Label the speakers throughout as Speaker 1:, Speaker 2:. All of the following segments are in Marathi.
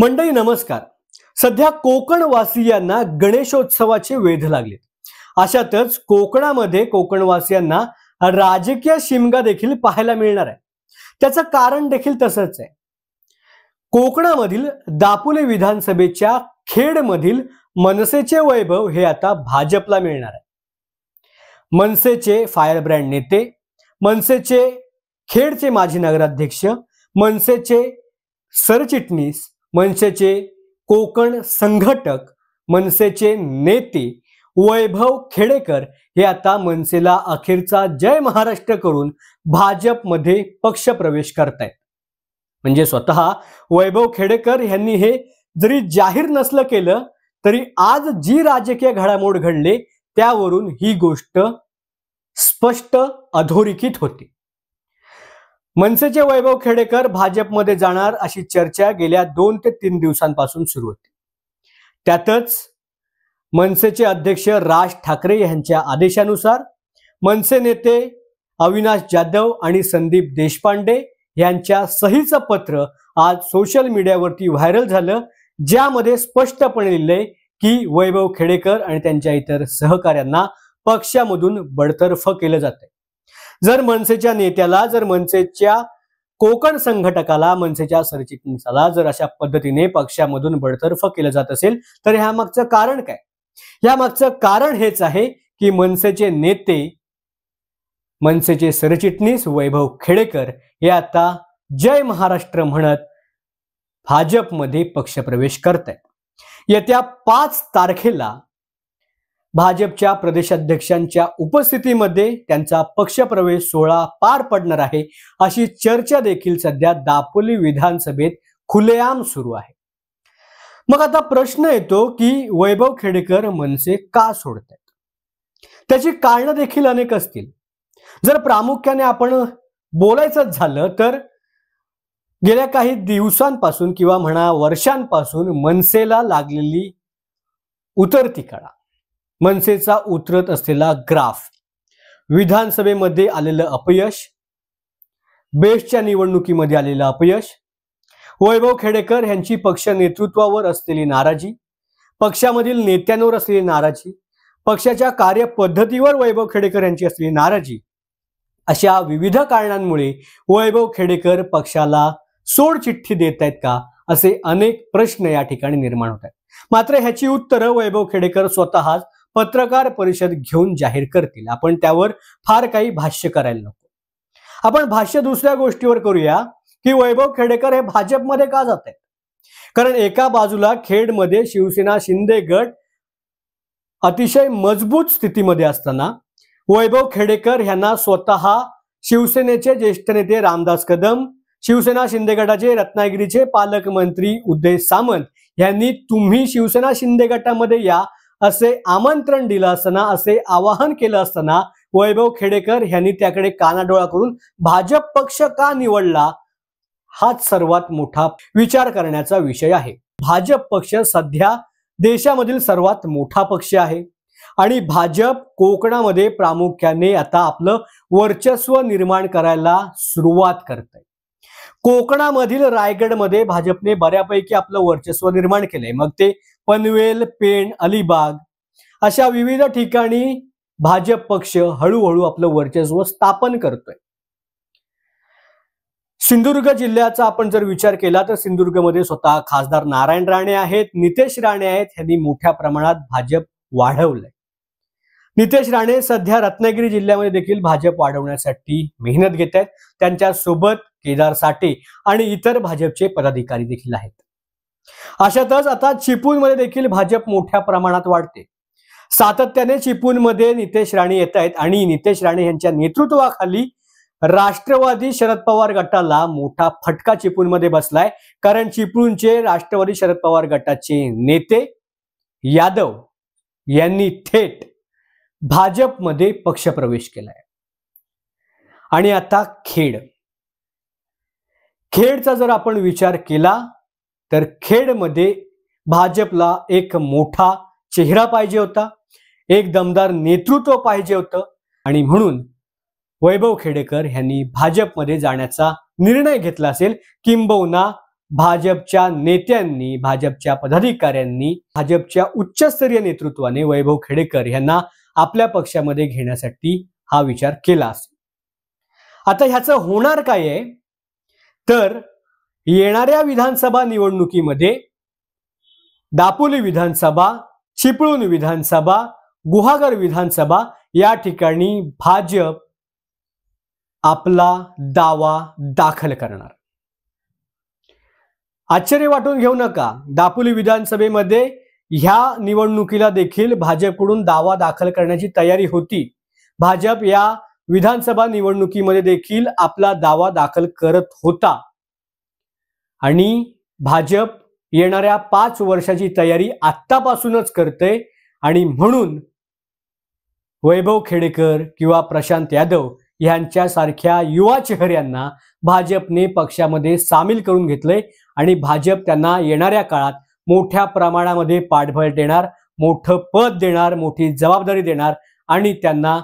Speaker 1: मंडळी नमस्कार। सध्या कोकणवासियांना गणेशोत्सवाचे वेध लागले। अशातच कोकणामध्ये कोकणवासियांना राजकीय शिमगा देखील पाहायला मिळणार आहे। त्याचं कारण देखील तसंच आहे। कोकणामधील दापोली विधानसभेच्या खेडमधील मनसेचे वैभव हे आता भाजपला मिळणार आहे। मनसेचे फायर ब्रँड नेते, मनसेचे खेडचे माजी नगराध्यक्ष, मनसेचे सरचिटणीस, मनसेचे कोकण संघटक, मनसेचे नेते वैभव खेडेकर हे आता मनसेला अखेरचा जय महाराष्ट्र करून भाजपमध्ये पक्षप्रवेश करतायत। म्हणजे स्वतः वैभव खेडेकर यांनी हे जरी जाहीर नसलं केलं तरी आज जी राजकीय घडामोड घडले त्यावरून ही गोष्ट स्पष्ट अधोरेखित होती। मनसेचे वैभव खेडेकर भाजपमध्ये जाणार अशी चर्चा गेल्या 2 ते 3 दिवसांपासून सुरू होती। त्यातच मनसेचे अध्यक्ष राज ठाकरे यांच्या आदेशानुसार मनसे नेते अविनाश जाधव आणि संदीप देशपांडे यांच्या सहीचं पत्र आज सोशल मीडियावरती व्हायरल झालं, ज्यामध्ये स्पष्टपणे लिहिलंय की वैभव खेडेकर आणि त्यांच्या इतर सहकाऱ्यांना पक्षामधून बडतर्फ केलं जातंय। जर मनसेच्या नेत्याला, जर मनसेच्या कोकण संघटकाला, मनसेच्या सरचिटणीसाला जर अशा पद्धतीने पक्षामधून बडतर्फ केलं जात असेल तर ह्या मागचं कारण काय? या मागचं कारण हेच आहे की मनसेचे नेते, मनसेचे सरचिटणीस वैभव खेडेकर हे आता जय महाराष्ट्र म्हणत भाजपमध्ये पक्षप्रवेश करतायत। येत्या 5 तारखेला भाजपच्या प्रदेशाध्यक्षांच्या उपस्थितीमध्ये त्यांचा पक्षप्रवेश सोहळा पार पडणार आहे, अशी चर्चा देखील सध्या दापोली विधानसभेत खुलेआम सुरू आहे। मग आता प्रश्न येतो की वैभव खेडेकर मनसे का सोडतायत? त्याची कारणं देखील अनेक असतील। जर प्रामुख्याने आपण बोलायचं झालं तर गेल्या काही दिवसांपासून किंवा म्हणा वर्षांपासून मनसेला लागलेली उतरती कळा, मनसेचा उतरत असलेला ग्राफ, विधानसभेमध्ये आलेलं अपयश, बेस्टच्या निवडणुकीमध्ये आलेलं अपयश, वैभव खेडेकर यांची पक्ष नेतृत्वावर असलेली नाराजी, पक्षामधील नेत्यांवर असलेली नाराजी, पक्षाच्या कार्यपद्धतीवर वैभव खेडेकर यांची असलेली नाराजी, अशा विविध कारणांमुळे वैभव खेडेकर पक्षाला सोडचिठ्ठी देत आहेत का, असे अनेक प्रश्न या ठिकाणी निर्माण होत आहेत। मात्र ह्याची उत्तरं वैभव खेडेकर स्वतःच पत्रकार परिषद घेऊन जाहीर करतील। आपण त्यावर फार काही भाष्य करायला नको। आपण भाष्य दुसऱ्या गोष्टीवर करूया की वैभव खेडेकर हे भाजपमध्ये का जात आहेत। कारण एका बाजूला खेडमध्ये शिवसेना शिंदे गट अतिशय मजबूत स्थितीमध्ये असताना वैभव खेडेकर यांना स्वतः शिवसेनेचे ज्येष्ठ नेते रामदास कदम, शिवसेना शिंदे गटाचे रत्नागिरीचे पालकमंत्री उदय सामंत यांनी तुम्ही शिवसेना शिंदे गटामध्ये या असे आमंत्रण दिलं असताना, असे आवाहन केलं असताना वैभव खेडेकर यांनी त्याकडे कानाडोळा करून भाजप पक्ष का निवडला, हाच सर्वात मोठा विचार करण्याचा विषय आहे। भाजप पक्ष सध्या देशामधील सर्वात मोठा पक्ष आहे आणि भाजप कोकणामध्ये प्रामुख्याने आता आपलं वर्चस्व निर्माण करायला सुरुवात करते। कोकणामधील रायगडमध्ये भाजपने बऱ्यापैकी आपलं वर्चस्व निर्माण केलंय। मग ते पनवेल, पेण, अलिबाग अशा विविध ठिकाणी भाजप पक्ष हळूहळू आपलं वर्चस्व स्थापन करतोय। सिंधुदुर्ग जिल्ह्याचा आपण जर विचार केला तर सिंधुदुर्गमध्ये स्वतः खासदार नारायण राणे आहेत, नितेश राणे आहेत, यांनी मोठ्या प्रमाणात भाजप वाढवलंय। नितेश राणे सध्या रत्नागिरी जिल्ह्यामध्ये देखील भाजप वाढवण्यासाठी मेहनत घेत आहेत। त्यांच्या सोबत केदार साठे आणि इतर भाजपचे पदाधिकारी देखील आहेत। अशातच आता चिपळूणमध्ये देखील भाजप मोठ्या प्रमाणात वाढते। सातत्याने चिपळूणमध्ये नितेश राणे येत आहेत आणि नितेश राणे यांच्या नेतृत्वाखाली राष्ट्रवादी शरद पवार गटाला मोठा फटका चिपळूणमध्ये बसलाय। कारण चिपळूणचे राष्ट्रवादी शरद पवार गटाचे नेते यादव यांनी थेट भाजपमध्ये पक्षप्रवेश केलाय। आणि आता खेडचा जर आपण विचार केला तर खेडमध्ये भाजपला एक मोठा चेहरा पाहिजे होता, एक दमदार नेतृत्व पाहिजे होतं आणि म्हणून वैभव खेडेकर यांनी भाजपमध्ये जाण्याचा निर्णय घेतला असेल, किंबहुना भाजपच्या नेत्यांनी, भाजपच्या पदाधिकाऱ्यांनी, भाजपच्या उच्चस्तरीय नेतृत्वाने वैभव खेडेकर यांना आपल्या पक्षामध्ये घेण्यासाठी हा विचार केला असेल. आता ह्याचं होणार काय आहे तर येणाऱ्या विधानसभा निवडणुकीमध्ये दापोली विधानसभा, चिपळूण विधानसभा, गुहागर विधानसभा या ठिकाणी भाजप आपला दावा दाखल करणार. आश्चर्य वाटून घेऊ नका, दापोली विधानसभेमध्ये ह्या निवडणुकीला देखील भाजपकडून दावा दाखल करण्याची तयारी होती. भाजप या विधानसभा निवडणुकीमध्ये देखील आपला दावा दाखल करत होता आणि भाजप येणाऱ्या 5 वर्षाची तयारी आत्तापासूनच करते आणि म्हणून वैभव खेडेकर किंवा प्रशांत यादव यांच्यासारख्या युवा चेहऱ्यांना भाजपने पक्षामध्ये सामील करून घेतले आणि भाजप त्यांना येणाऱ्या काळात मोठ्या प्रमाणामध्ये पाठबळ देणार, मोठं पद देणार, मोठी जबाबदारी देणार आणि त्यांना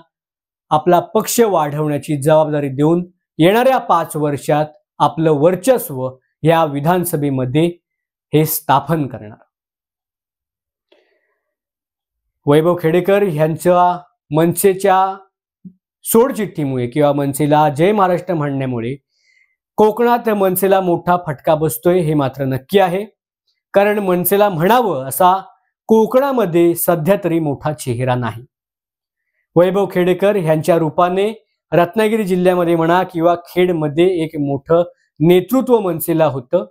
Speaker 1: आपला पक्ष वाढवण्याची जबाबदारी देऊन येणाऱ्या 5 वर्षात आपलं वर्चस्व या विधानसभेमध्ये हे स्थापन करणार. वैभव खेडेकर यांच्या मनसेच्या सोडचिठ्ठीमुळे किंवा मनसेला जय महाराष्ट्र म्हणण्यामुळे कोकणात मनसेला मोठा फटका बसतोय हे मात्र नक्की आहे. कारण मनसेला म्हणावं असा कोकणामध्ये सध्या तरी मोठा चेहरा नाही. वैभव खेडेकर यांच्या रूपाने रत्नागिरी जिल्ह्यामध्ये म्हणा किंवा खेडमध्ये एक मोठं नेतृत्व मनसेला होतं,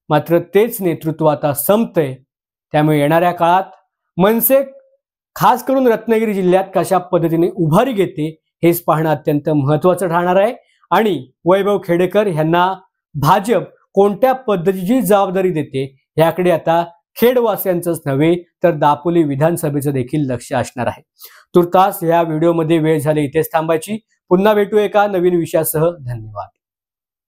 Speaker 1: मात्र तेच नेतृत्व आता संपतंय. त्यामुळे येणाऱ्या काळात मनसे खास करून रत्नागिरी जिल्ह्यात कशा पद्धतीने उभारी घेते हेच पाहणं अत्यंत महत्त्वाचं ठरणार आहे आणि वैभव खेडेकर यांना भाजप कोणत्या पद्धतीची जबाबदारी देते याकडे आता खेडवासियांचंच नव्हे तर दापोली विधानसभेचं देखील लक्ष असणार आहे. तुर्तास या व्हिडिओमध्ये वेळ झाली इथेच थांबायची. पुन्हा भेटू एका नवीन विषयासह. धन्यवाद.